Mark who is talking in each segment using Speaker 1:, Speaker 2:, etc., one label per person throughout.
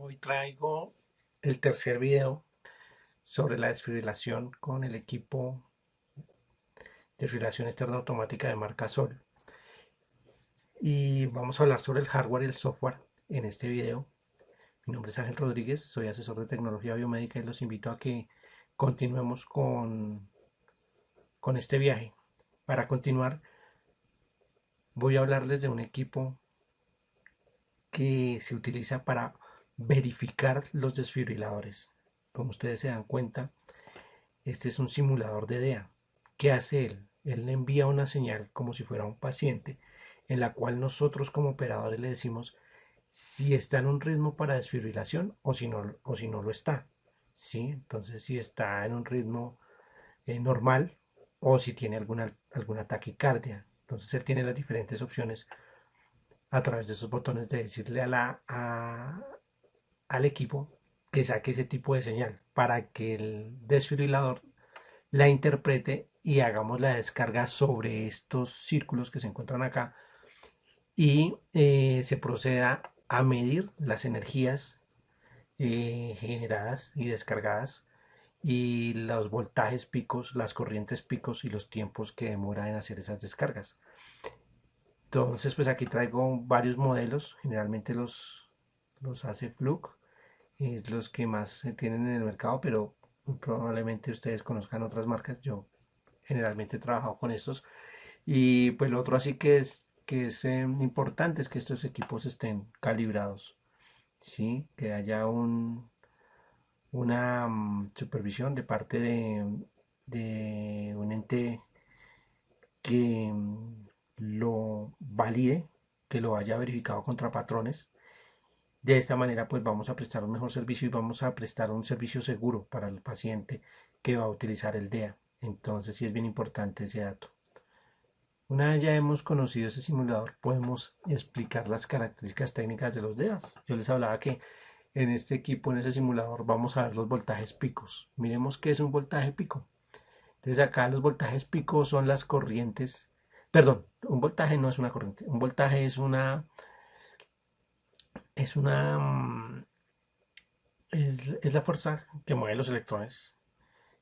Speaker 1: Hoy traigo el tercer video sobre la desfibrilación con el equipo de fibrilación externa automática de marca Sol. Y vamos a hablar sobre el hardware y el software en este video. Mi nombre es Ángel Rodríguez, soy asesor de tecnología biomédica y los invito a que continuemos con este viaje. Para continuar, voy a hablarles de un equipo que se utiliza para verificar los desfibriladores. Como ustedes se dan cuenta, este es un simulador de DEA. ¿Qué hace él? Él le envía una señal como si fuera un paciente, en la cual nosotros como operadores le decimos si está en un ritmo para desfibrilación o si no lo está. ¿Sí? Entonces, si está en un ritmo normal o si tiene alguna taquicardia. Entonces, él tiene las diferentes opciones a través de esos botones de decirle al equipo que saque ese tipo de señal para que el desfibrilador la interprete y hagamos la descarga sobre estos círculos que se encuentran acá y se proceda a medir las energías generadas y descargadas y los voltajes picos, las corrientes picos y los tiempos que demora en hacer esas descargas. Entonces, pues aquí traigo varios modelos, generalmente los hace Fluke, es los que más se tienen en el mercado, pero probablemente ustedes conozcan otras marcas. Yo generalmente he trabajado con estos. Y pues lo otro así que es importante es que estos equipos estén calibrados, ¿sí? Que haya una supervisión de parte de un ente que lo valide, que lo haya verificado contra patrones. De esta manera pues vamos a prestar un mejor servicio y vamos a prestar un servicio seguro para el paciente que va a utilizar el DEA. Entonces sí es bien importante ese dato. Una vez ya hemos conocido ese simulador, podemos explicar las características técnicas de los DEAs. Yo les hablaba que en este equipo, en ese simulador, vamos a ver los voltajes picos. Miremos qué es un voltaje pico. Entonces acá los voltajes picos son las corrientes. Perdón, un voltaje no es una corriente. Un voltaje es es la fuerza que mueve los electrones,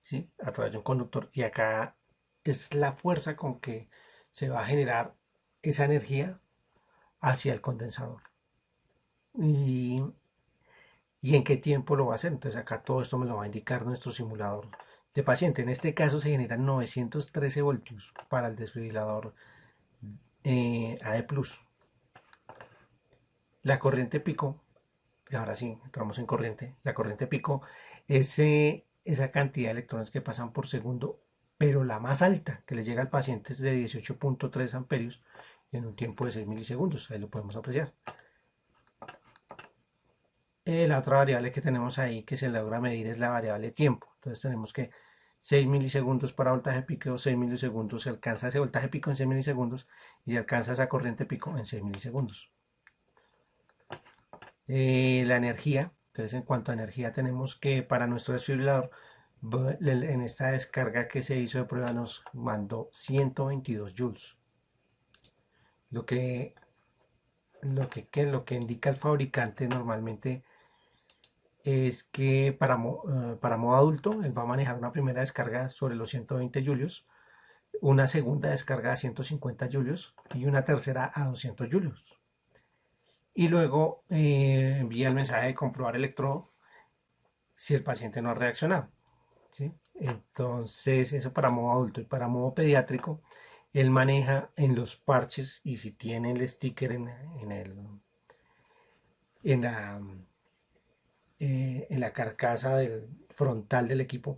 Speaker 1: ¿sí? A través de un conductor. Y acá es la fuerza con que se va a generar esa energía hacia el condensador. Y, y en qué tiempo lo va a hacer. Entonces acá todo esto me lo va a indicar nuestro simulador de paciente. En este caso se generan 913 voltios para el desfibrilador AD+. La corriente pico, y ahora sí, entramos en corriente. La corriente pico es esa cantidad de electrones que pasan por segundo, pero la más alta que le llega al paciente es de 18.3 amperios en un tiempo de 6 milisegundos. Ahí lo podemos apreciar. La otra variable que tenemos ahí que se logra medir es la variable tiempo. Entonces tenemos que 6 milisegundos para voltaje pico, 6 milisegundos, se alcanza ese voltaje pico en 6 milisegundos y alcanza esa corriente pico en 6 milisegundos. La energía, entonces en cuanto a energía tenemos que para nuestro desfibrilador, en esta descarga que se hizo de prueba nos mandó 122 joules. Lo que, lo que indica el fabricante normalmente es que para modo adulto él va a manejar una primera descarga sobre los 120 julios, una segunda descarga a 150 julios y una tercera a 200 julios. Y luego envía el mensaje de comprobar electrodo si el paciente no ha reaccionado, ¿sí? Entonces, eso para modo adulto. Y para modo pediátrico, él maneja en los parches y si tiene el sticker en la, en la carcasa frontal del equipo,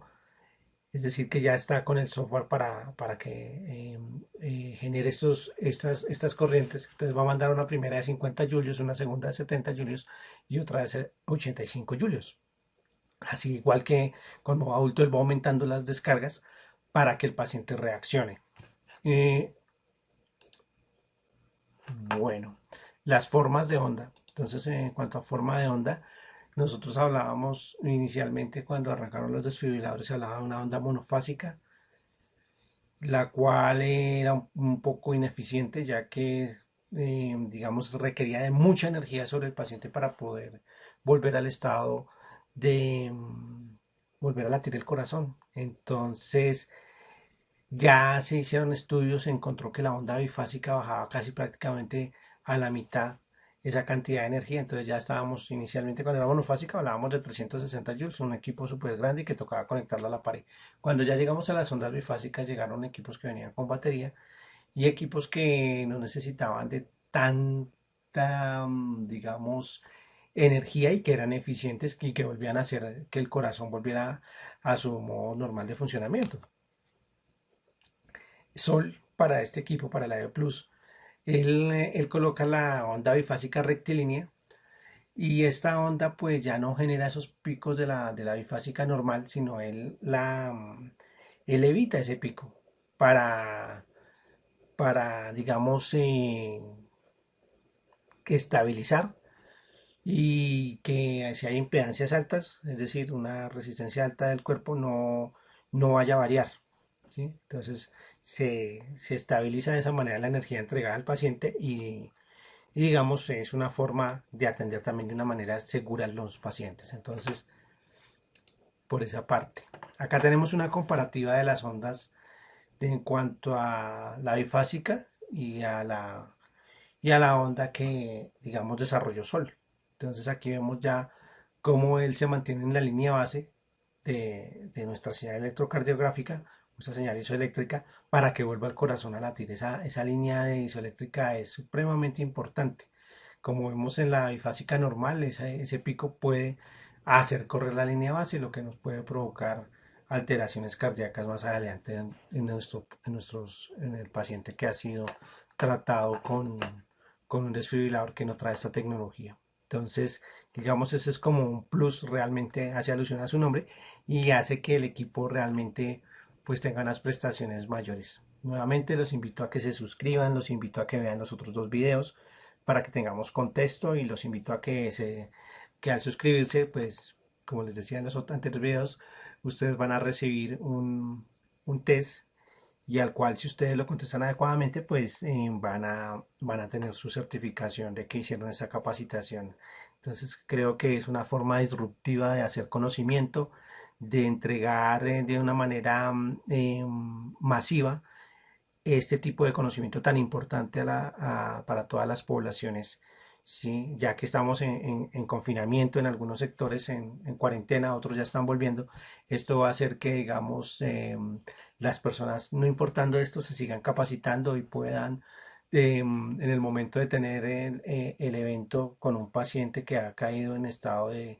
Speaker 1: es decir, que ya está con el software para que genere estas corrientes. Entonces va a mandar una primera de 50 julios, una segunda de 70 julios y otra de 85 julios. Así igual que como adulto, él va aumentando las descargas para que el paciente reaccione. Eh, bueno, las formas de onda. Entonces, en cuanto a forma de onda, nosotros hablábamos inicialmente cuando arrancaron los desfibriladores, se hablaba de una onda monofásica, la cual era un poco ineficiente ya que, digamos, requería de mucha energía sobre el paciente para poder volver al estado de volver a latir el corazón. Entonces, ya se hicieron estudios, se encontró que la onda bifásica bajaba casi prácticamente a la mitad esa cantidad de energía. Entonces ya estábamos inicialmente cuando era monofásica, hablábamos de 360 joules, un equipo súper grande y que tocaba conectarlo a la pared. Cuando ya llegamos a las ondas bifásicas, llegaron equipos que venían con batería y equipos que no necesitaban de tanta, digamos, energía y que eran eficientes y que volvían a hacer que el corazón volviera a su modo normal de funcionamiento. Sol para este equipo, para la E Plus, él coloca la onda bifásica rectilínea y esta onda pues ya no genera esos picos de la bifásica normal, sino él evita ese pico para, para digamos, estabilizar y que si hay impedancias altas, es decir, una resistencia alta del cuerpo, no vaya a variar. ¿Sí? Entonces se estabiliza de esa manera la energía entregada al paciente y digamos es una forma de atender también de una manera segura a los pacientes. Entonces, por esa parte. Acá tenemos una comparativa de las ondas en cuanto a la bifásica y a la onda que, digamos, desarrolló Sol. Entonces aquí vemos ya cómo él se mantiene en la línea base de nuestra señal electrocardiográfica, nuestra señal isoeléctrica, para que vuelva el corazón a latir. Esa línea de isoeléctrica es supremamente importante. Como vemos en la bifásica normal, ese pico puede hacer correr la línea base, lo que nos puede provocar alteraciones cardíacas más adelante en el paciente que ha sido tratado con un desfibrilador que no trae esta tecnología. Entonces, digamos, ese es como un plus, realmente hace alusión a su nombre y hace que el equipo realmente pues tenga unas prestaciones mayores. Nuevamente los invito a que se suscriban, los invito a que vean los otros dos videos para que tengamos contexto y los invito a que al suscribirse, pues como les decía en los anteriores videos, ustedes van a recibir un test y al cual si ustedes lo contestan adecuadamente, pues van a tener su certificación de que hicieron esa capacitación. Entonces creo que es una forma disruptiva de hacer conocimiento, de entregar de una manera masiva este tipo de conocimiento tan importante para todas las poblaciones, ¿sí? Ya que estamos en confinamiento en algunos sectores, en cuarentena, otros ya están volviendo, esto va a hacer que, digamos, las personas, no importando esto, se sigan capacitando y puedan, en el momento de tener el evento con un paciente que ha caído en estado de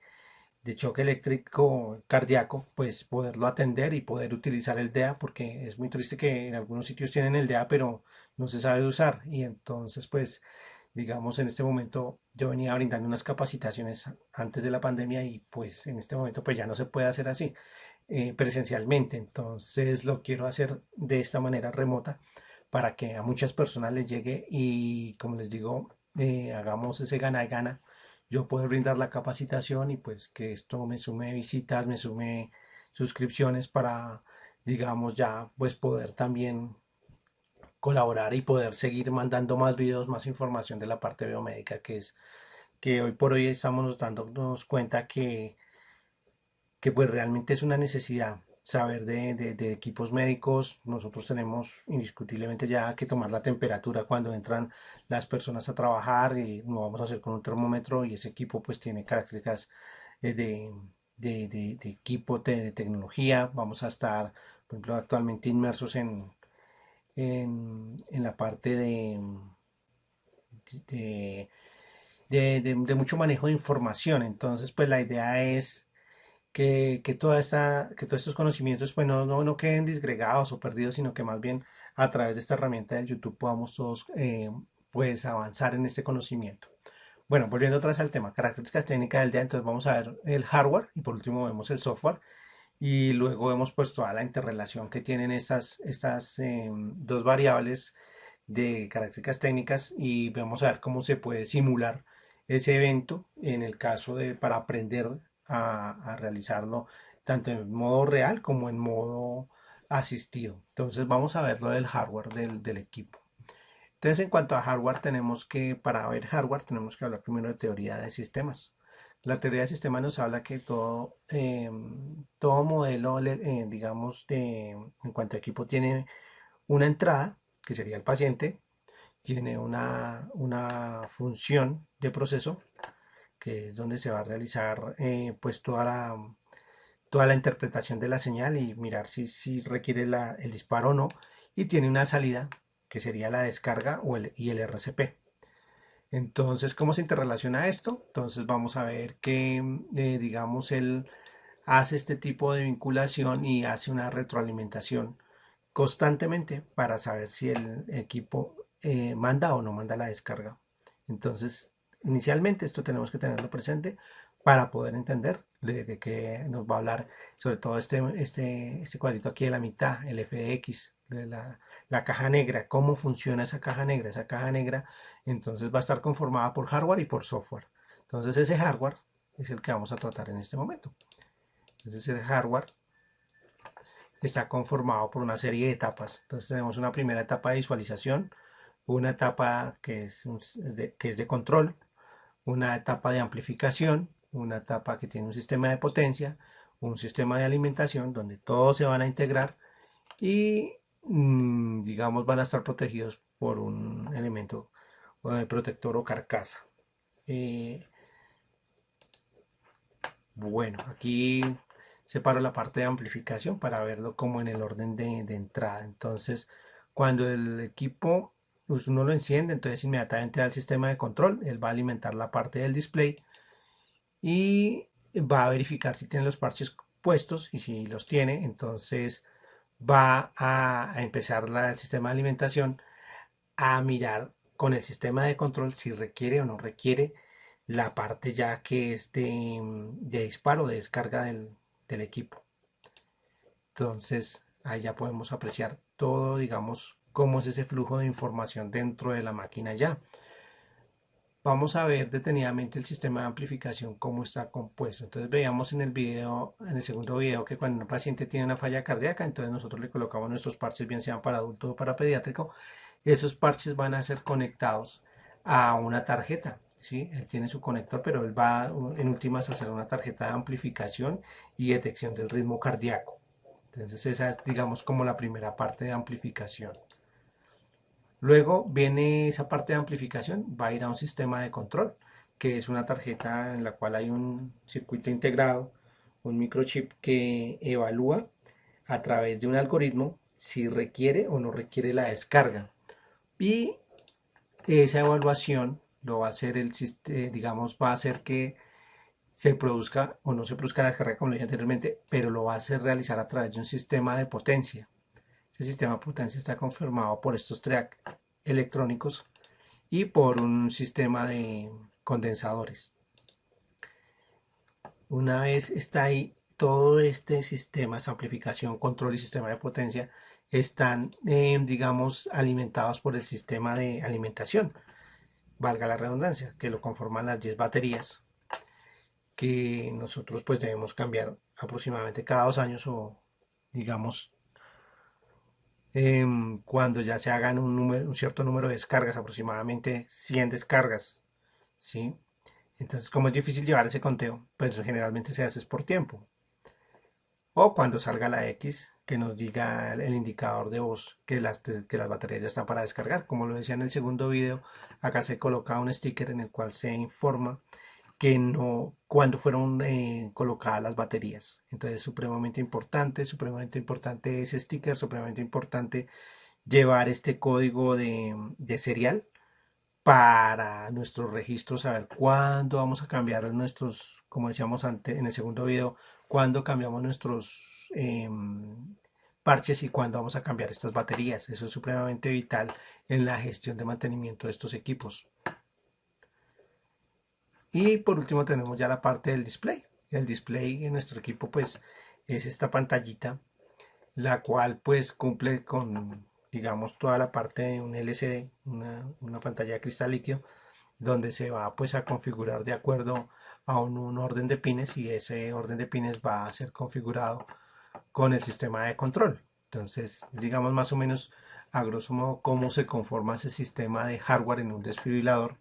Speaker 1: choque eléctrico cardíaco, pues poderlo atender y poder utilizar el DEA, porque es muy triste que en algunos sitios tienen el DEA, pero no se sabe usar. Y entonces, pues, digamos, en este momento yo venía brindando unas capacitaciones antes de la pandemia y pues en este momento pues ya no se puede hacer así presencialmente. Entonces lo quiero hacer de esta manera remota para que a muchas personas les llegue y como les digo, hagamos ese gana y gana, yo puedo brindar la capacitación y pues que esto me sume visitas, me sume suscripciones para, digamos, ya pues poder también colaborar y poder seguir mandando más videos, más información de la parte biomédica, que es que hoy por hoy estamos dándonos cuenta que pues realmente es una necesidad saber de equipos médicos. Nosotros tenemos indiscutiblemente ya que tomar la temperatura cuando entran las personas a trabajar y lo vamos a hacer con un termómetro y ese equipo pues tiene características de equipo de tecnología. Vamos a estar, por ejemplo, actualmente inmersos en la parte de, de mucho manejo de información. Entonces, pues la idea es que todos estos conocimientos pues no queden disgregados o perdidos, sino que más bien a través de esta herramienta del YouTube podamos todos pues avanzar en este conocimiento. Bueno, volviendo otra vez al tema, características técnicas del día, entonces vamos a ver el hardware y por último vemos el software y luego vemos pues toda la interrelación que tienen estas dos variables de características técnicas y vamos a ver cómo se puede simular ese evento en el caso de para aprender a realizarlo tanto en modo real como en modo asistido. Entonces vamos a ver lo del hardware del equipo. Entonces en cuanto a hardware tenemos que, para ver hardware tenemos que hablar primero de teoría de sistemas. La teoría del sistema nos habla que todo modelo, digamos, en cuanto a equipo, tiene una entrada, que sería el paciente, tiene una función de proceso, que es donde se va a realizar pues toda la interpretación de la señal y mirar si requiere el disparo o no, y tiene una salida, que sería la descarga y el RCP. Entonces, ¿cómo se interrelaciona esto? Entonces vamos a ver que, digamos, él hace este tipo de vinculación y hace una retroalimentación constantemente para saber si el equipo manda o no manda la descarga. Entonces, inicialmente esto tenemos que tenerlo presente para poder entender de qué nos va a hablar, sobre todo este cuadrito aquí de la mitad, el FX, de la caja negra, cómo funciona esa caja negra. Esa caja negra entonces va a estar conformada por hardware y por software. Entonces ese hardware es el que vamos a tratar en este momento. Entonces el hardware está conformado por una serie de etapas. Entonces tenemos una primera etapa de visualización, una etapa que es de control, una etapa de amplificación, una etapa que tiene un sistema de potencia, un sistema de alimentación donde todos se van a integrar y digamos van a estar protegidos por un elemento protector o carcasa. Eh, bueno, aquí separo la parte de amplificación para verlo como en el orden de entrada. Entonces, cuando el equipo pues, uno lo enciende, entonces inmediatamente al sistema de control, él va a alimentar la parte del display y va a verificar si tiene los parches puestos, y si los tiene, entonces va a empezar el sistema de alimentación a mirar con el sistema de control si requiere o no requiere la parte ya que es de disparo, de descarga del equipo. Entonces, ahí ya podemos apreciar todo, digamos, cómo es ese flujo de información dentro de la máquina ya. Vamos a ver detenidamente el sistema de amplificación, cómo está compuesto. Entonces veíamos en el video, en el segundo video, que cuando un paciente tiene una falla cardíaca, entonces nosotros le colocamos nuestros parches, bien sean para adulto o para pediátrico. Esos parches van a ser conectados a una tarjeta, ¿sí? Él tiene su conector, pero él va en últimas a hacer una tarjeta de amplificación y detección del ritmo cardíaco. Entonces esa es, digamos, como la primera parte de amplificación. Luego viene esa parte de amplificación, va a ir a un sistema de control, que es una tarjeta en la cual hay un circuito integrado, un microchip que evalúa a través de un algoritmo si requiere o no requiere la descarga. Y esa evaluación lo va a hacer digamos, va a hacer que se produzca o no se produzca la descarga, como lo dije anteriormente, pero lo va a hacer realizar a través de un sistema de potencia. El sistema de potencia está confirmado por estos tracks electrónicos y por un sistema de condensadores. Una vez está ahí, todo este sistema, esa amplificación, control y sistema de potencia, están, digamos, alimentados por el sistema de alimentación, valga la redundancia, que lo conforman las 10 baterías, que nosotros pues debemos cambiar aproximadamente cada 2 años, o digamos cuando ya se hagan un cierto número de descargas, aproximadamente 100 descargas, ¿sí? Entonces, como es difícil llevar ese conteo, pues generalmente se hace por tiempo. O cuando salga la X, que nos diga el indicador de voz que las baterías ya están para descargar. Como lo decía en el segundo video, acá se coloca un sticker en el cual se informa que no, cuando fueron colocadas las baterías. Entonces, supremamente importante ese sticker, supremamente importante llevar este código de serial para nuestros registros, saber cuándo vamos a cambiar nuestros, como decíamos antes en el segundo video, cuándo cambiamos nuestros parches y cuándo vamos a cambiar estas baterías. Eso es supremamente vital en la gestión de mantenimiento de estos equipos. Y por último tenemos ya la parte del display. El display en nuestro equipo pues es esta pantallita, la cual pues cumple con, digamos, toda la parte de un LCD, una pantalla de cristal líquido, donde se va pues a configurar de acuerdo a un orden de pines, y ese orden de pines va a ser configurado con el sistema de control. Entonces, digamos más o menos a grosso modo cómo se conforma ese sistema de hardware en un desfibrilador.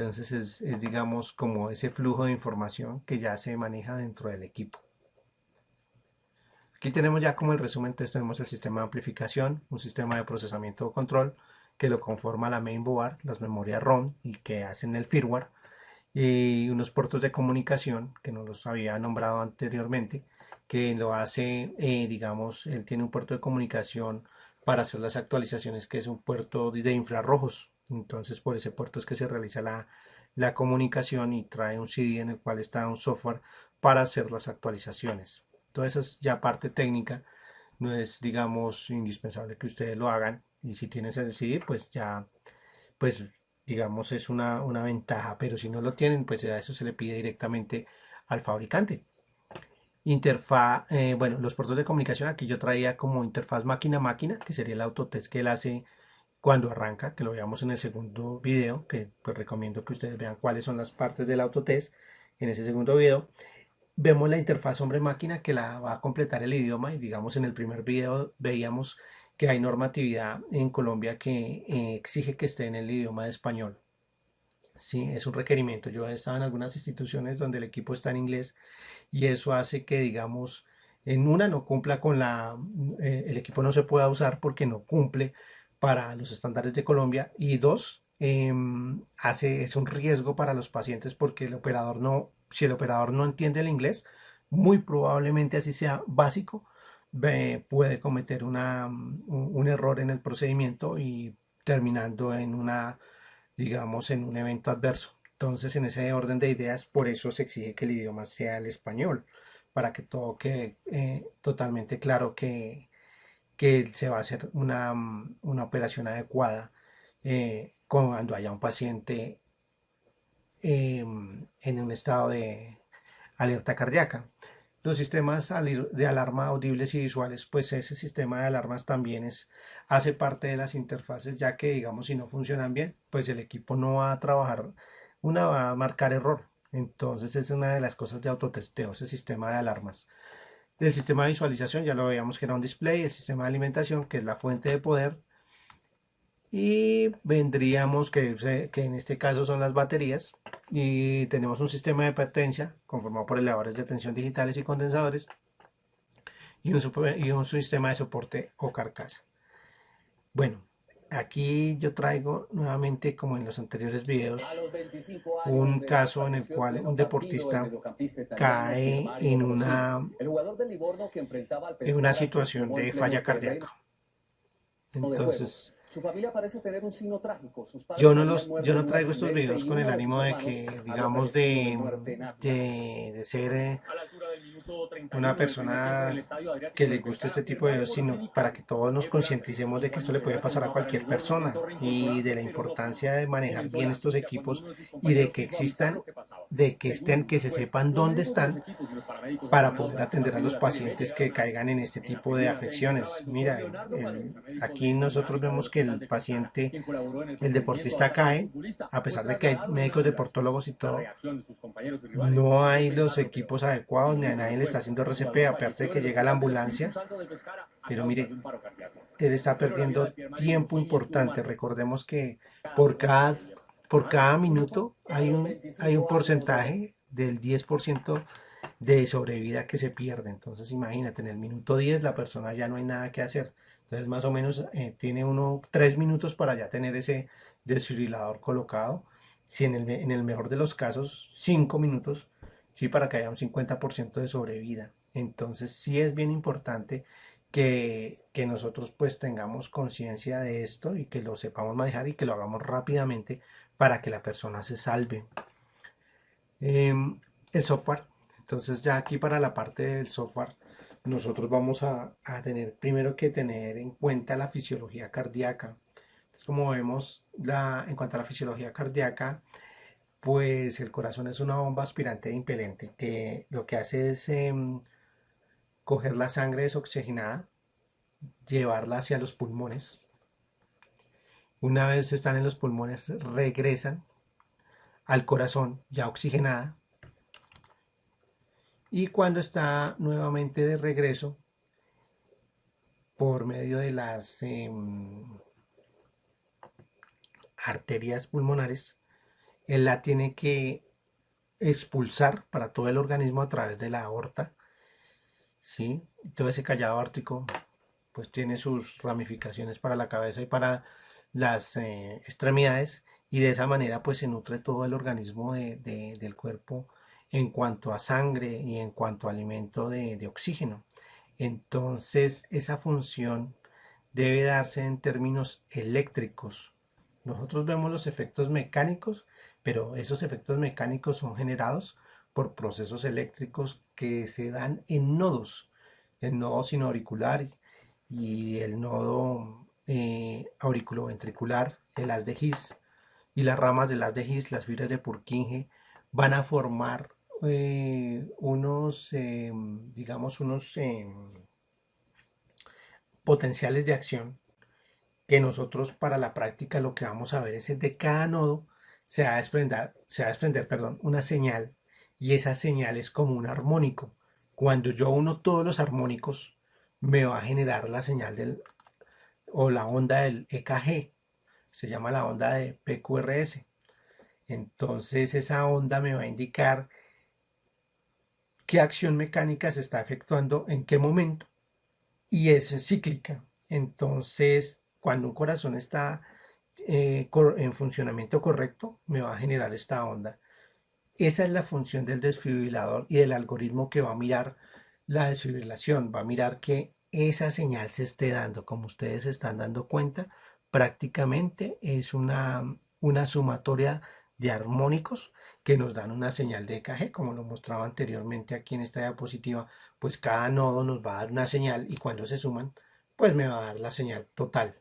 Speaker 1: Entonces digamos como ese flujo de información que ya se maneja dentro del equipo. Aquí tenemos ya como el resumen, entonces tenemos el sistema de amplificación, un sistema de procesamiento o control que lo conforma la mainboard, las memorias ROM y que hacen el firmware, y unos puertos de comunicación que no los había nombrado anteriormente, que lo hace, digamos, él tiene un puerto de comunicación para hacer las actualizaciones, que es un puerto de infrarrojos. Entonces por ese puerto es que se realiza la comunicación y trae un CD en el cual está un software para hacer las actualizaciones. Toda esa es ya parte técnica, no es, digamos, indispensable que ustedes lo hagan. Y si tienes el CD, pues ya, pues digamos, es una ventaja. Pero si no lo tienen, pues a eso se le pide directamente al fabricante. Interfaz, bueno, los puertos de comunicación aquí yo traía como interfaz máquina-máquina, que sería el autotest que él hace cuando arranca, que lo veamos en el segundo video, que pues recomiendo que ustedes vean cuáles son las partes del autotest en ese segundo video. Vemos la interfaz hombre-máquina que la va a completar el idioma, y digamos en el primer video veíamos que hay normatividad en Colombia que exige que esté en el idioma de español. Sí, es un requerimiento. Yo he estado en algunas instituciones donde el equipo está en inglés y eso hace que, digamos, en una no cumpla con el equipo no se pueda usar porque no cumple para los estándares de Colombia, y dos, es un riesgo para los pacientes porque si el operador no entiende el inglés, muy probablemente así sea básico, puede cometer un error en el procedimiento y terminando digamos, en un evento adverso. Entonces, en ese orden de ideas, por eso se exige que el idioma sea el español, para que todo quede totalmente claro que se va a hacer una operación adecuada cuando haya un paciente en un estado de alerta cardíaca. Los sistemas de alarma audibles y visuales, pues ese sistema de alarmas también hace parte de las interfaces, ya que, digamos, si no funcionan bien, pues el equipo no va a trabajar, una va a marcar error. Entonces es una de las cosas de autotesteo, ese sistema de alarmas. El sistema de visualización, ya lo veíamos que era un display, el sistema de alimentación, que es la fuente de poder, y vendríamos que en este caso son las baterías, y tenemos un sistema de potencia conformado por elevadores de tensión digitales y condensadores, y un sistema de soporte o carcasa. Bueno, aquí yo traigo nuevamente, como en los anteriores videos, un caso en el cual un deportista cae en una situación de falla cardíaca. Entonces, yo no traigo estos videos con el ánimo de que, digamos, de ser una persona que le guste este tipo de videos, sino para que todos nos concienticemos de que esto le puede pasar a cualquier persona y de la importancia de manejar bien estos equipos y de que existan, de que estén, que se sepan dónde están para poder atender a los pacientes que caigan en este tipo de afecciones. Mira, aquí nosotros vemos que el paciente, el deportista cae, a pesar de que hay médicos deportólogos y todo, no hay los equipos adecuados, ni a nadie le está haciendo RCP, aparte de que llega la ambulancia. Pero mire, él está perdiendo tiempo importante. Recordemos que por cada, por cada minuto hay un porcentaje del 10% de sobrevida que se pierde. Entonces imagínate, en el minuto 10 la persona ya no hay nada que hacer. Entonces más o menos tiene uno 3 minutos para ya tener ese desfibrilador colocado. Si en el mejor de los casos 5 minutos, sí, para que haya un 50% de sobrevida. Entonces sí es bien importante que nosotros pues tengamos conciencia de esto y que lo sepamos manejar y que lo hagamos rápidamente para que la persona se salve. El software. Entonces ya aquí para la parte del software nosotros vamos a tener primero que tener en cuenta la fisiología cardíaca. Entonces, como vemos, en cuanto a la fisiología cardíaca, pues el corazón es una bomba aspirante e impelente que lo que hace es coger la sangre desoxigenada, llevarla hacia los pulmones. Una vez están en los pulmones, regresan al corazón ya oxigenada, y cuando está nuevamente de regreso por medio de las arterias pulmonares, él la tiene que expulsar para todo el organismo a través de la aorta, ¿sí? Todo ese callado ártico pues tiene sus ramificaciones para la cabeza y para las extremidades, y de esa manera pues se nutre todo el organismo del cuerpo en cuanto a sangre y en cuanto a alimento de oxígeno. Entonces esa función debe darse en términos eléctricos. Nosotros vemos los efectos mecánicos, pero esos efectos mecánicos son generados por procesos eléctricos que se dan en nodos, el nodo sinoauricular y el nodo auriculoventricular, el haz de His, y las ramas del haz de His, las fibras de Purkinje, van a formar unos, digamos, unos potenciales de acción que nosotros para la práctica lo que vamos a ver es que de cada nodo se va a desprender, perdón, una señal, y esa señal es como un armónico. Cuando yo uno todos los armónicos me va a generar la señal o la onda del EKG, se llama la onda de PQRS. Entonces esa onda me va a indicar qué acción mecánica se está efectuando en qué momento, y es cíclica. Entonces, cuando un corazón está en funcionamiento correcto, me va a generar esta onda. Esa es la función del desfibrilador y del algoritmo que va a mirar la desfibrilación, va a mirar que esa señal se esté dando. Como ustedes se están dando cuenta, prácticamente es una sumatoria de armónicos que nos dan una señal de EKG, como lo mostraba anteriormente aquí en esta diapositiva. Pues cada nodo nos va a dar una señal y cuando se suman, pues me va a dar la señal total.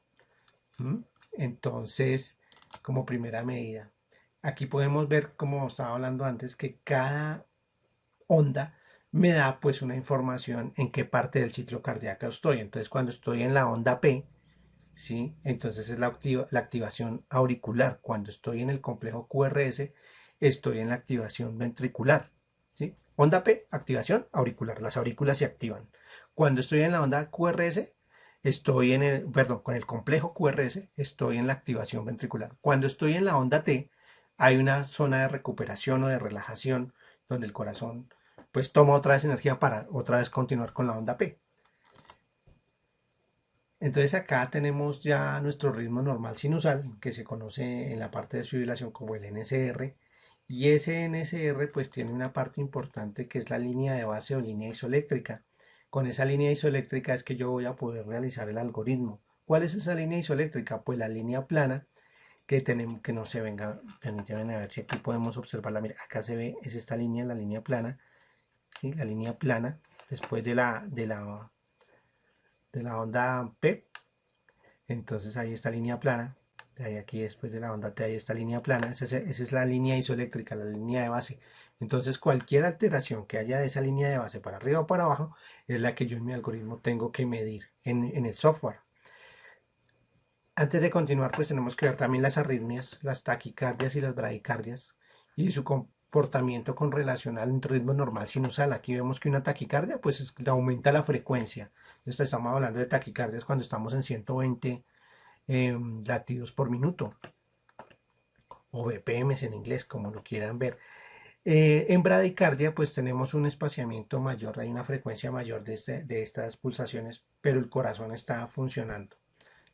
Speaker 1: ¿Mm? Entonces, como primera medida, aquí podemos ver, como estaba hablando antes, que cada onda me da pues una información en qué parte del ciclo cardíaco estoy. Entonces, cuando estoy en la onda P, ¿sí? Entonces es la activación auricular. Cuando estoy en el complejo QRS, estoy en la activación ventricular, ¿sí? Onda P, activación auricular. Las aurículas se activan. Cuando estoy en la onda QRS, estoy en el, perdón, con el complejo QRS, estoy en la activación ventricular. Cuando estoy en la onda T, hay una zona de recuperación o de relajación donde el corazón pues toma otra vez energía para otra vez continuar con la onda P. Entonces acá tenemos ya nuestro ritmo normal sinusal, que se conoce en la parte de fibrilación como el NSR, y ese NSR pues tiene una parte importante que es la línea de base o línea isoeléctrica. Con esa línea isoeléctrica es que yo voy a poder realizar el algoritmo. ¿Cuál es esa línea isoeléctrica? Pues la línea plana que tenemos, que no se venga, permítanme a ver si aquí podemos observarla. Mira, acá se ve, es esta línea, la línea plana, ¿sí? La línea plana, después de la onda P. Entonces ahí está línea plana. Ahí aquí después de la onda T, ahí está línea plana. Esa es la línea isoeléctrica, la línea de base. Entonces cualquier alteración que haya de esa línea de base para arriba o para abajo es la que yo en mi algoritmo tengo que medir en el software. Antes de continuar, pues tenemos que ver también las arritmias, las taquicardias y las bradicardias y su comportamiento con relación al ritmo normal sinusal. Aquí vemos que una taquicardia pues aumenta la frecuencia. Entonces estamos hablando de taquicardias cuando estamos en 120 latidos por minuto, o BPMs en inglés, como lo quieran ver. En bradicardia, pues tenemos un espaciamiento mayor, hay una frecuencia mayor de estas pulsaciones, pero el corazón está funcionando,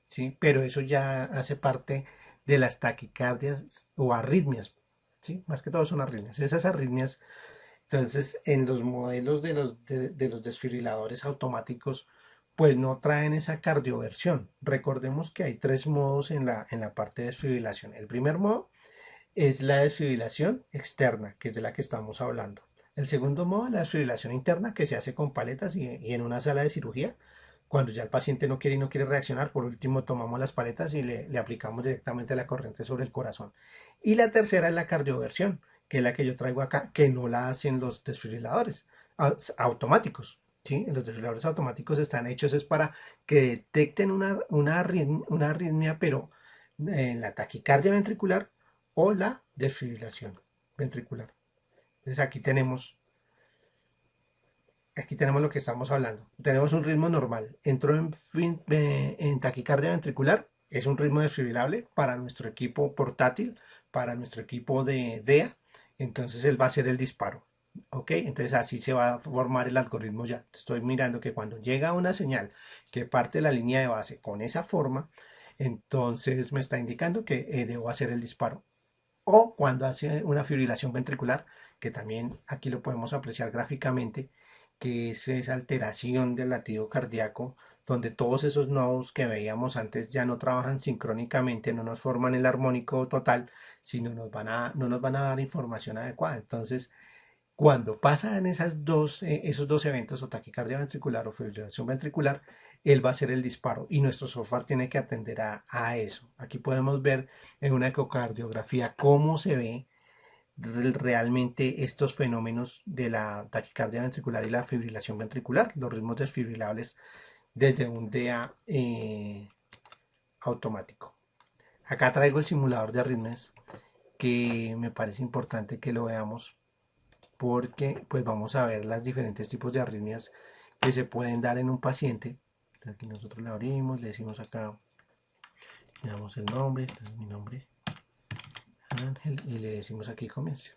Speaker 1: ¿sí? Pero eso ya hace parte de las taquicardias o arritmias, ¿sí? Más que todo son arritmias. Esas arritmias, entonces, en los modelos de los desfibriladores automáticos, pues no traen esa cardioversión. Recordemos que hay tres modos en la parte de desfibrilación. El primer modo es la desfibrilación externa, que es de la que estamos hablando. El segundo modo es la desfibrilación interna, que se hace con paletas y en una sala de cirugía. Cuando ya el paciente no quiere y no quiere reaccionar, por último tomamos las paletas y le aplicamos directamente la corriente sobre el corazón. Y la tercera es la cardioversión, que es la que yo traigo acá, que no la hacen los desfibriladores automáticos. ¿Sí? Los desfibriladores automáticos están hechos es para que detecten una arritmia, pero en la taquicardia ventricular o la desfibrilación ventricular. Entonces aquí tenemos lo que estamos hablando. Tenemos un ritmo normal. Entró en taquicardia ventricular. Es un ritmo desfibrilable para nuestro equipo portátil, para nuestro equipo de DEA, entonces él va a hacer el disparo. Ok, entonces así se va a formar el algoritmo ya. Estoy mirando que cuando llega una señal que parte de la línea de base con esa forma, entonces me está indicando que debo hacer el disparo. O cuando hace una fibrilación ventricular, que también aquí lo podemos apreciar gráficamente, que es esa alteración del latido cardíaco, donde todos esos nodos que veíamos antes ya no trabajan sincrónicamente, no nos forman el armónico total, sino no nos van a dar información adecuada. Entonces, cuando pasan esos dos eventos, o taquicardia ventricular o fibrilación ventricular, él va a hacer el disparo y nuestro software tiene que atender a eso. Aquí podemos ver en una ecocardiografía cómo se ve realmente estos fenómenos de la taquicardia ventricular y la fibrilación ventricular, los ritmos desfibrilables desde un DEA automático. Acá traigo el simulador de arritmias que me parece importante que lo veamos porque pues vamos a ver los diferentes tipos de arritmias que se pueden dar en un paciente. Aquí nosotros le abrimos, le decimos acá, le damos el nombre, entonces mi nombre Ángel y le decimos aquí comience.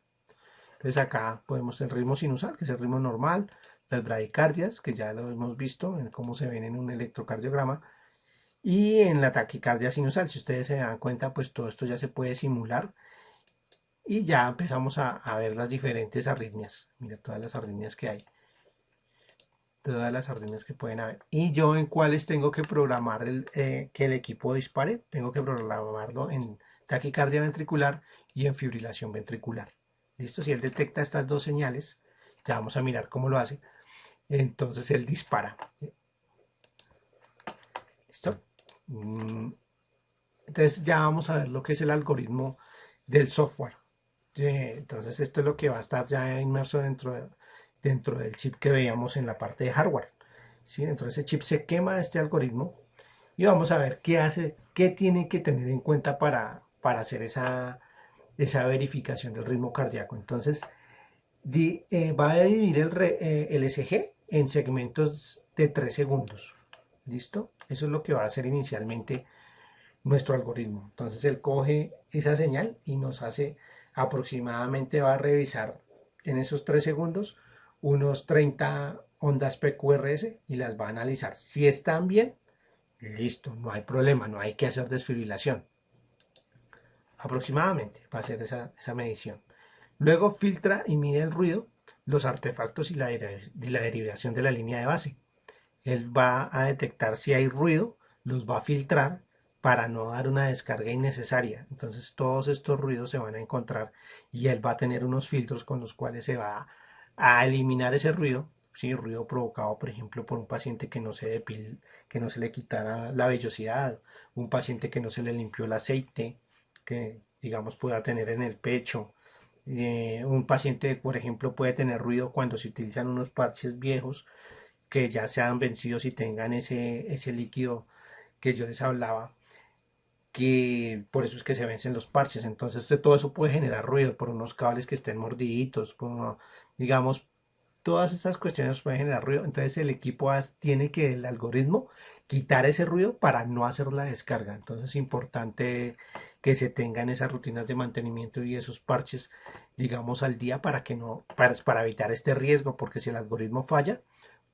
Speaker 1: Entonces acá podemos el ritmo sinusal, que es el ritmo normal, las bradicardias, que ya lo hemos visto en cómo se ven en un electrocardiograma, y en la taquicardia sinusal. Si ustedes se dan cuenta, pues todo esto ya se puede simular y ya empezamos a ver las diferentes arritmias. Mira todas las arritmias que hay, todas las arritmias que pueden haber. Y yo en cuáles tengo que programar que el equipo dispare, tengo que programarlo en taquicardia ventricular y en fibrilación ventricular. ¿Listo? Si él detecta estas dos señales, ya vamos a mirar cómo lo hace. Entonces él dispara. ¿Listo? Entonces ya vamos a ver lo que es el algoritmo del software. Entonces esto es lo que va a estar ya inmerso dentro del chip que veíamos en la parte de hardware. ¿Sí? Dentro de ese chip se quema este algoritmo y vamos a ver qué hace, qué tiene que tener en cuenta para hacer esa verificación del ritmo cardíaco. Entonces va a dividir el ECG en segmentos de 3 segundos. ¿Listo? Eso es lo que va a hacer inicialmente nuestro algoritmo. Entonces él coge esa señal y nos hace aproximadamente, va a revisar en esos 3 segundos unos 30 ondas PQRS y las va a analizar. Si están bien, listo, no hay problema, no hay que hacer desfibrilación. Aproximadamente va a ser esa medición. Luego filtra y mide el ruido, los artefactos y la derivación de la línea de base. Él va a detectar si hay ruido, los va a filtrar para no dar una descarga innecesaria. Entonces todos estos ruidos se van a encontrar y él va a tener unos filtros con los cuales se va a eliminar ese ruido. Sí, ruido provocado, por ejemplo, por un paciente que no se que no se le quitara la vellosidad, un paciente que no se le limpió el aceite, que digamos pueda tener en el pecho. Un paciente, por ejemplo, puede tener ruido cuando se utilizan unos parches viejos que ya sean vencidos y tengan ese líquido que yo les hablaba, que por eso es que se vencen los parches. Entonces todo eso puede generar ruido por unos cables que estén mordiditos, digamos, todas estas cuestiones pueden generar ruido. Entonces el equipo tiene que, el algoritmo, quitar ese ruido para no hacer la descarga. Entonces es importante que se tengan esas rutinas de mantenimiento y esos parches, digamos, al día para que no, para evitar este riesgo, porque si el algoritmo falla,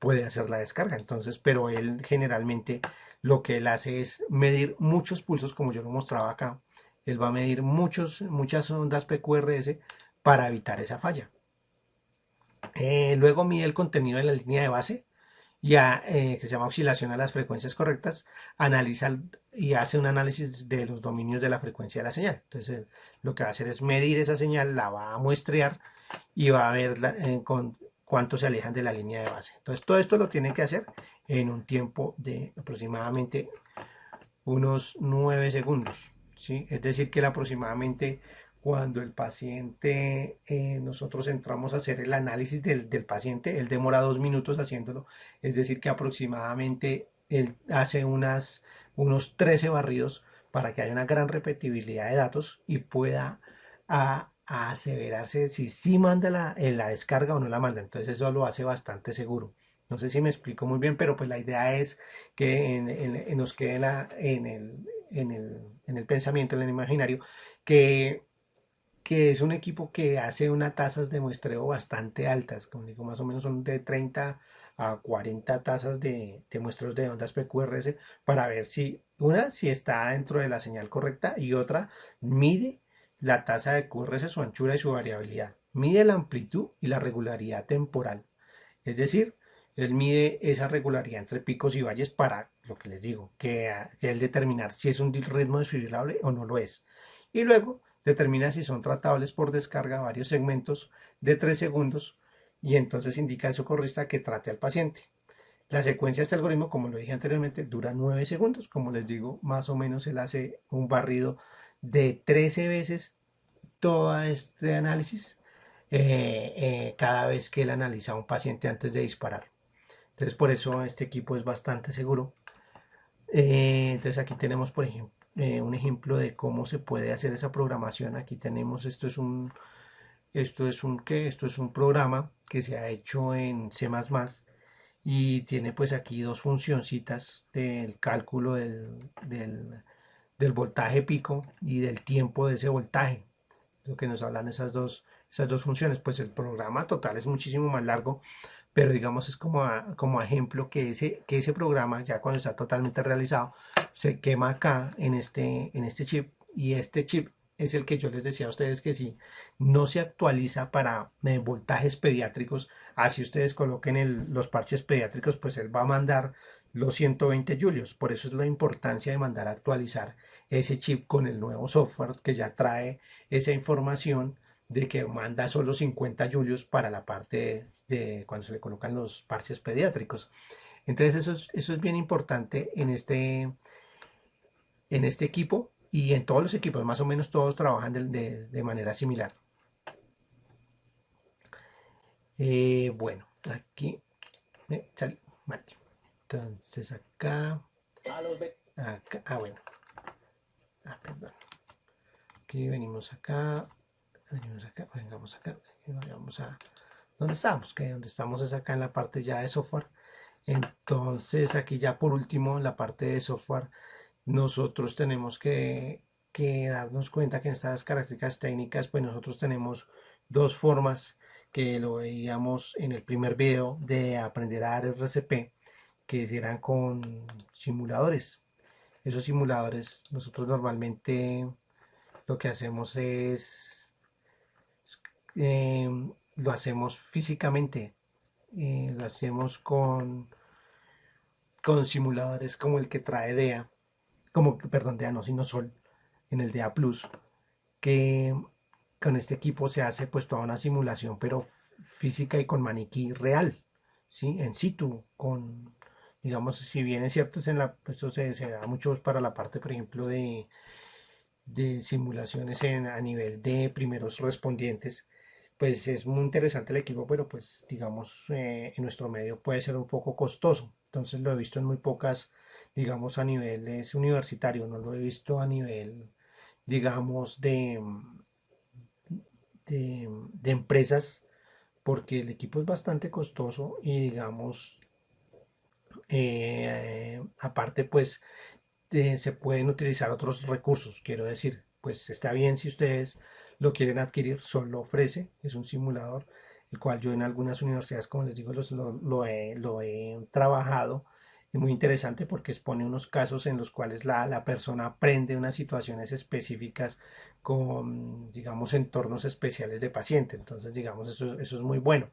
Speaker 1: puede hacer la descarga. Entonces, pero él generalmente lo que él hace es medir muchos pulsos, como yo lo mostraba acá. Él va a medir muchas ondas PQRS para evitar esa falla. Luego mide el contenido de la línea de base, que se llama oscilación a las frecuencias correctas, analiza y hace un análisis de los dominios de la frecuencia de la señal. Entonces, lo que va a hacer es medir esa señal, la va a muestrear y va a ver con cuánto se alejan de la línea de base. Entonces, todo esto lo tiene que hacer en un tiempo de aproximadamente unos 9 segundos. ¿Sí? Es decir, que aproximadamente cuando el paciente, nosotros entramos a hacer el análisis del paciente, él demora 2 minutos haciéndolo, es decir, que aproximadamente él hace unos 13 barridos para que haya una gran repetibilidad de datos y pueda a aseverarse si sí manda la descarga o no la manda. Entonces eso lo hace bastante seguro. No sé si me explico muy bien, pero pues la idea es que nos quede en el pensamiento, en el imaginario, que que es un equipo que hace unas tasas de muestreo bastante altas, como digo, más o menos son de 30 a 40 tasas de muestreos de ondas PQRS para ver si está dentro de la señal correcta, y otra, mide la tasa de QRS, su anchura y su variabilidad. Mide la amplitud y la regularidad temporal. Es decir, él mide esa regularidad entre picos y valles para, lo que les digo, que él determinar si es un ritmo desfibrilable o no lo es. Y luego determina si son tratables por descarga varios segmentos de 3 segundos, y entonces indica al socorrista que trate al paciente. La secuencia de este algoritmo, como lo dije anteriormente, dura 9 segundos. Como les digo, más o menos él hace un barrido de 13 veces todo este análisis, cada vez que él analiza a un paciente antes de disparar. Entonces, por eso este equipo es bastante seguro. Entonces, aquí tenemos, por ejemplo, un ejemplo de cómo se puede hacer esa programación. Aquí tenemos, esto es un programa que se ha hecho en C++, y tiene pues aquí dos funcioncitas del cálculo del voltaje pico y del tiempo de ese voltaje. Lo que nos hablan esas dos funciones. Pues el programa total es muchísimo más largo, pero digamos es como ejemplo que ese programa, ya cuando está totalmente realizado, se quema acá en este chip, y este chip es el que yo les decía a ustedes que si no se actualiza para voltajes pediátricos, así ustedes coloquen los parches pediátricos, pues él va a mandar los 120 julios. Por eso es la importancia de mandar a actualizar ese chip con el nuevo software que ya trae esa información de que manda solo 50 julios para la parte de cuando se le colocan los parches pediátricos. Entonces eso es bien importante en este equipo, y en todos los equipos, más o menos todos trabajan de manera similar. Bueno, aquí salí mal. Entonces acá, bueno, perdón. Aquí venimos acá, vengamos acá, vamos a ¿dónde estamos? Que donde estamos es acá en la parte ya de software. Entonces aquí ya por último en la parte de software nosotros tenemos que darnos cuenta que en estas características técnicas pues nosotros tenemos dos formas, que lo veíamos en el primer video, de aprender a dar RCP, que serán con simuladores. Esos simuladores nosotros normalmente lo que hacemos es eh, lo hacemos físicamente, lo hacemos con simuladores como el que trae DEA, perdón, DEA no, sino Sol, en el DEA Plus, que con este equipo se hace pues toda una simulación, pero física y con maniquí real, ¿sí? En situ, digamos, si bien es cierto, esto se da mucho para la parte, por ejemplo, de simulaciones a nivel de primeros respondientes, pues es muy interesante el equipo, pero pues digamos, en nuestro medio puede ser un poco costoso. Entonces lo he visto en muy pocas, digamos, a niveles universitario, no lo he visto a nivel, digamos, de empresas, porque el equipo es bastante costoso y digamos, aparte pues se pueden utilizar otros recursos. Quiero decir, pues está bien si ustedes lo quieren adquirir, Sol lo ofrece, es un simulador, el cual yo en algunas universidades, como les digo, lo he trabajado. Es muy interesante porque expone unos casos en los cuales la persona aprende unas situaciones específicas con, digamos, entornos especiales de paciente. Entonces, digamos, eso es muy bueno.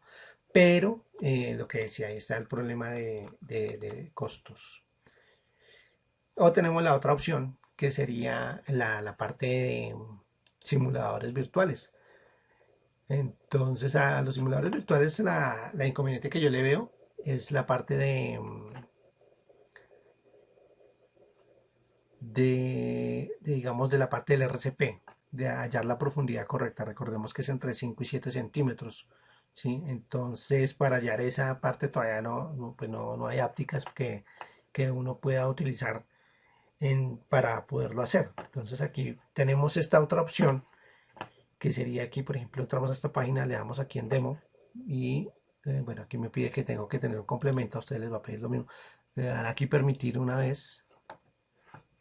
Speaker 1: Pero lo que decía, ahí está el problema de costos. O tenemos la otra opción, que sería la parte de simuladores virtuales. Entonces, a los simuladores virtuales, la inconveniente que yo le veo es la parte digamos, de la parte del RCP, de hallar la profundidad correcta. Recordemos que es entre 5 y 7 centímetros. ¿Sí? Entonces, para hallar esa parte todavía pues no hay ápticas que uno pueda utilizar para poderlo hacer. Entonces aquí tenemos esta otra opción, que sería aquí, por ejemplo, entramos a esta página, le damos aquí en demo, y bueno, aquí me pide que tengo que tener un complemento, a ustedes les va a pedir lo mismo. Le dan aquí permitir una vez,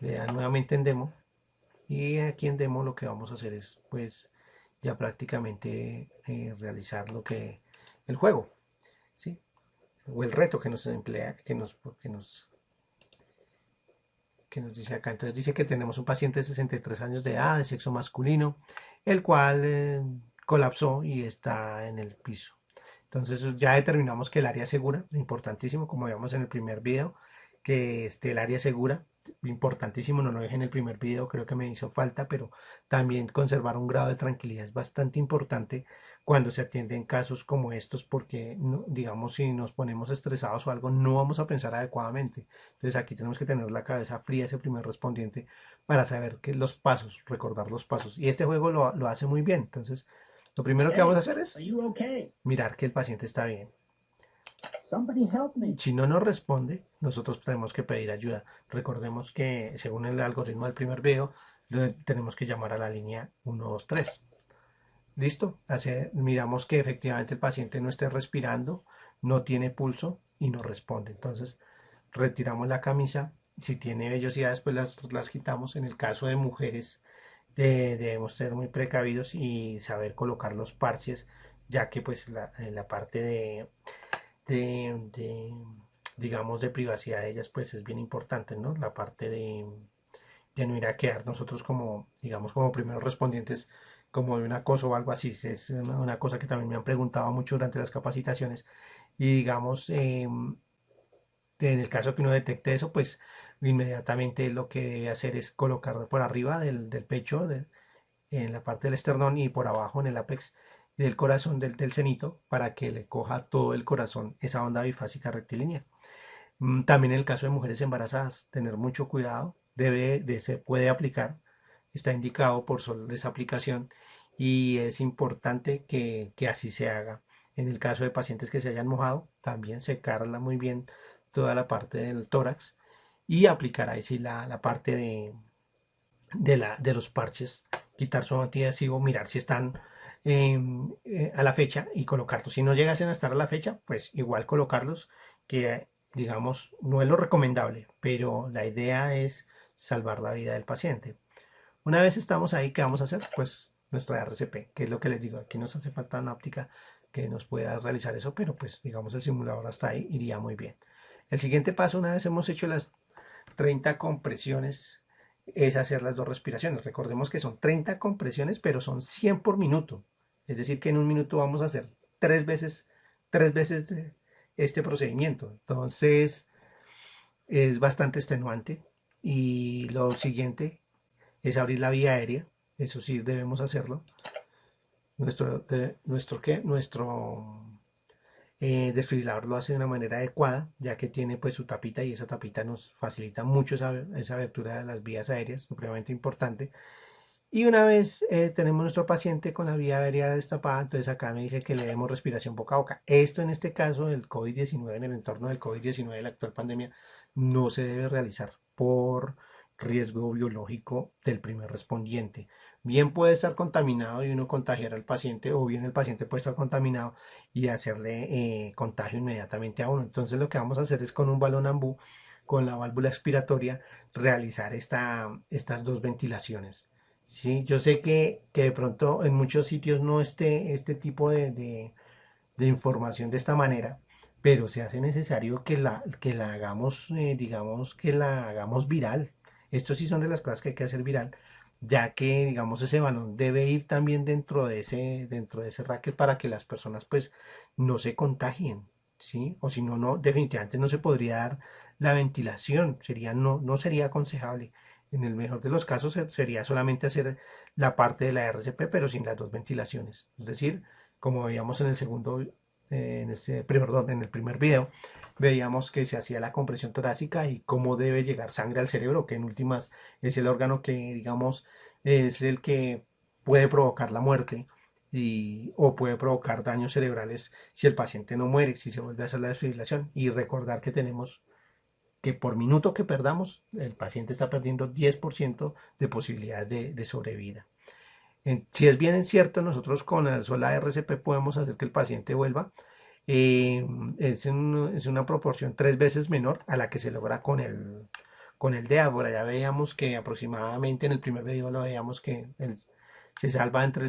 Speaker 1: le dan nuevamente en demo, y aquí en demo lo que vamos a hacer es pues ya prácticamente realizar lo que el juego, ¿sí? O el reto que nos emplea, que nos dice acá. Entonces dice que tenemos un paciente de 63 años de edad, de sexo masculino, el cual colapsó y está en el piso. Entonces ya determinamos que el área segura, importantísimo, como vimos en el primer video, que esté el área segura, importantísimo, no lo dejé en el primer video, creo que me hizo falta, pero también conservar un grado de tranquilidad es bastante importante cuando se atienden casos como estos, porque digamos si nos ponemos estresados o algo, no vamos a pensar adecuadamente. Entonces aquí tenemos que tener la cabeza fría ese primer respondiente para saber que los pasos, recordar los pasos. Y este juego lo hace muy bien. Entonces, lo primero que vamos a hacer es mirar que el paciente está bien. Si no nos responde, nosotros tenemos que pedir ayuda. Recordemos que según el algoritmo del primer video, tenemos que llamar a la línea 123. ¿Listo? Miramos que efectivamente el paciente no esté respirando, no tiene pulso y no responde. Entonces, retiramos la camisa. Si tiene vellosidades, pues las quitamos. En el caso de mujeres, debemos ser muy precavidos y saber colocar los parches, ya que pues la parte de, digamos, de privacidad de ellas, pues es bien importante, ¿no? La parte de no ir a quedar nosotros como, digamos, como primeros respondientes, como de un acoso o algo así. Es una cosa que también me han preguntado mucho durante las capacitaciones. Y digamos, en el caso que uno detecte eso, pues inmediatamente lo que debe hacer es colocar por arriba del pecho, en la parte del esternón y por abajo en el ápex del corazón del cenito para que le coja todo el corazón esa onda bifásica rectilínea. También en el caso de mujeres embarazadas, tener mucho cuidado, se puede aplicar, está indicado por solo esa aplicación y es importante que así se haga. En el caso de pacientes que se hayan mojado, también secarla muy bien toda la parte del tórax y aplicar ahí sí la parte de los parches, quitar su antiadhesivo, mirar si están a la fecha y colocarlos. Si no llegasen a estar a la fecha, pues igual colocarlos, que digamos no es lo recomendable, pero la idea es salvar la vida del paciente. Una vez estamos ahí, ¿qué vamos a hacer? Pues nuestra RCP, que es lo que les digo, aquí nos hace falta una óptica que nos pueda realizar eso, pero pues digamos el simulador hasta ahí iría muy bien. El siguiente paso, una vez hemos hecho las 30 compresiones, es hacer las dos respiraciones. Recordemos que son 30 compresiones, pero son 100 por minuto. Es decir, que en un minuto vamos a hacer tres veces este procedimiento. Entonces, es bastante extenuante. Y lo siguiente es abrir la vía aérea. Eso sí, debemos hacerlo. Nuestro desfibrilador lo hace de una manera adecuada, ya que tiene pues su tapita y esa tapita nos facilita mucho esa abertura de las vías aéreas, supremamente importante. Y una vez tenemos nuestro paciente con la vía aérea destapada, entonces acá me dice que le demos respiración boca a boca. Esto en este caso del COVID-19, en el entorno del COVID-19, de la actual pandemia, no se debe realizar por riesgo biológico del primer respondiente. Bien puede estar contaminado y uno contagiar al paciente, o bien el paciente puede estar contaminado y hacerle contagio inmediatamente a uno. Entonces lo que vamos a hacer es con un balón ambú, con la válvula expiratoria, realizar estas dos ventilaciones. Sí, yo sé que de pronto en muchos sitios no esté este tipo de información de esta manera, pero se hace necesario que la hagamos, digamos, que la hagamos viral. Estos sí son de las cosas que hay que hacer viral, ya que, digamos, ese balón debe ir también dentro de ese racket para que las personas, pues, no se contagien, ¿sí? O si no, definitivamente no se podría dar la ventilación, no sería aconsejable. En el mejor de los casos sería solamente hacer la parte de la RCP, pero sin las dos ventilaciones. Es decir, como veíamos en el segundo, en el primer video, veíamos que se hacía la compresión torácica y cómo debe llegar sangre al cerebro, que en últimas es el órgano que, digamos, es el que puede provocar la muerte o puede provocar daños cerebrales si el paciente no muere, si se vuelve a hacer la desfibrilación. Y recordar que tenemos que por minuto que perdamos, el paciente está perdiendo 10% de posibilidades de sobrevida. Si es bien cierto, nosotros con la sola RCP podemos hacer que el paciente vuelva. Es una proporción 3 veces menor a la que se logra con el DEA. Por allá veíamos que aproximadamente en el primer video lo veíamos que se salva entre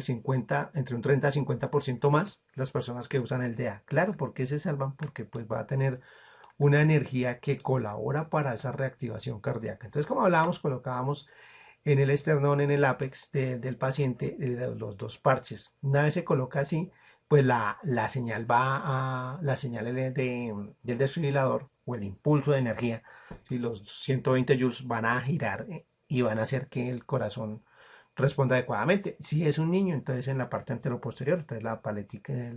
Speaker 1: un 30 a 50% más las personas que usan el DA. Claro, ¿por qué se salvan? Porque pues va a tener una energía que colabora para esa reactivación cardíaca. Entonces, como hablábamos, colocábamos en el esternón, en el ápex del paciente, los dos parches. Una vez se coloca así, pues la señal la señal del desfibrilador o el impulso de energía, y los 120 joules van a girar y van a hacer que el corazón responda adecuadamente. Si es un niño, entonces en la parte anteroposterior, entonces la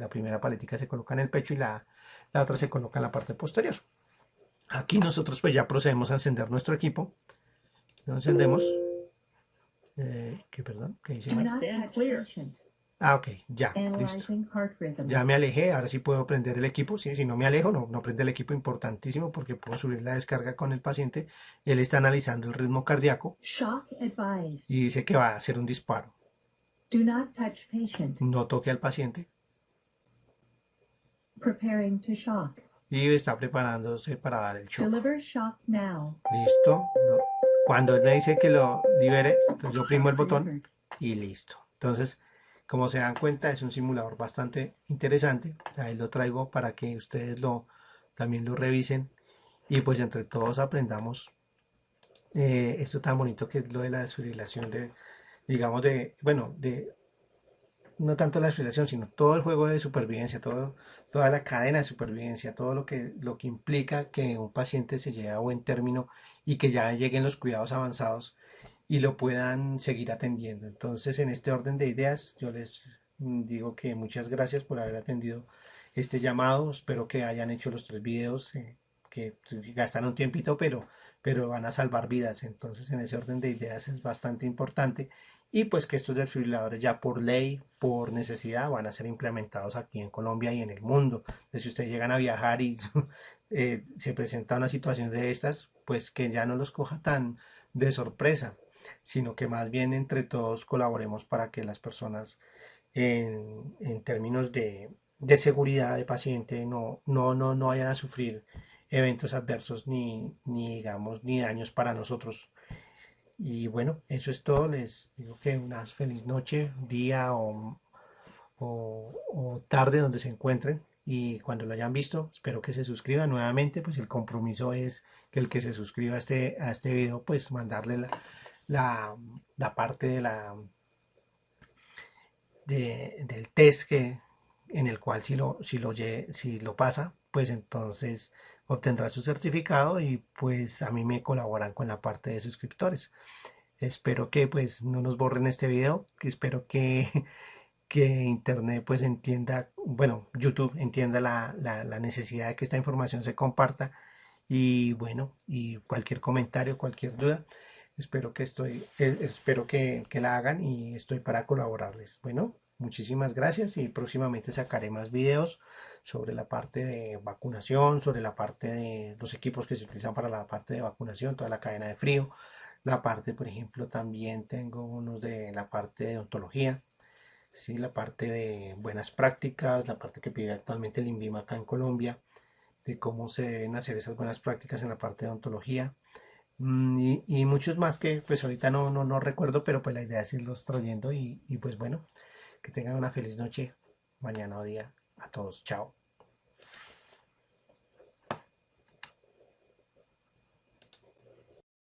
Speaker 1: primera paletica se coloca en el pecho y la otra se coloca en la parte posterior. Aquí nosotros pues ya procedemos a encender nuestro equipo. Lo encendemos. Perdón, ¿qué dice mal? Ah, ok, ya, listo. Ya me alejé, ahora sí puedo prender el equipo. ¿Sí? Si no me alejo, no prende el equipo, importantísimo, porque puedo subir la descarga con el paciente. Él está analizando el ritmo cardíaco y dice que va a hacer un disparo. No toque al paciente. Y está preparándose para dar el shock. Listo. Cuando él me dice que lo libere, entonces yo oprimo el botón y listo. Entonces, como se dan cuenta, es un simulador bastante interesante. Ahí lo traigo para que ustedes también lo revisen y pues entre todos aprendamos esto tan bonito que es lo de la desfibrilación digamos, no tanto la desfibrilación, sino todo el juego de supervivencia, toda la cadena de supervivencia, todo lo que implica que un paciente se lleve a buen término y que ya lleguen los cuidados avanzados y lo puedan seguir atendiendo. Entonces, en este orden de ideas, yo les digo que muchas gracias por haber atendido este llamado. Espero que hayan hecho los 3 videos, que gastan un tiempito, pero van a salvar vidas. Entonces, en ese orden de ideas es bastante importante. Y pues que estos desfibriladores ya por ley, por necesidad, van a ser implementados aquí en Colombia y en el mundo. Entonces, si ustedes llegan a viajar y se presenta una situación de estas, pues que ya no los coja tan de sorpresa, sino que más bien entre todos colaboremos para que las personas en términos de seguridad de paciente no vayan a sufrir eventos adversos digamos ni daños para nosotros. Y bueno, eso es todo. Les digo que una feliz noche, día o tarde donde se encuentren. Y cuando lo hayan visto, espero que se suscriban nuevamente. Pues el compromiso es que el que se suscriba a este video, pues mandarle la parte del test en el cual si lo pasa, pues entonces obtendrá su certificado y pues a mí me colaboran con la parte de suscriptores. Espero que pues no nos borren este video, que espero que Internet pues entienda, bueno, YouTube entienda la necesidad de que esta información se comparta y bueno, y cualquier comentario, cualquier duda, espero que la hagan y estoy para colaborarles. Bueno, muchísimas gracias y próximamente sacaré más videos sobre la parte de vacunación, sobre la parte de los equipos que se utilizan para la parte de vacunación, toda la cadena de frío, la parte, por ejemplo, también tengo unos de la parte de odontología, ¿sí? La parte de buenas prácticas, la parte que pide actualmente el INVIMA acá en Colombia, de cómo se deben hacer esas buenas prácticas en la parte de odontología, y muchos más que pues ahorita no recuerdo, pero pues la idea es irlos trayendo y pues bueno, que tengan una feliz noche, mañana o día a todos, chao.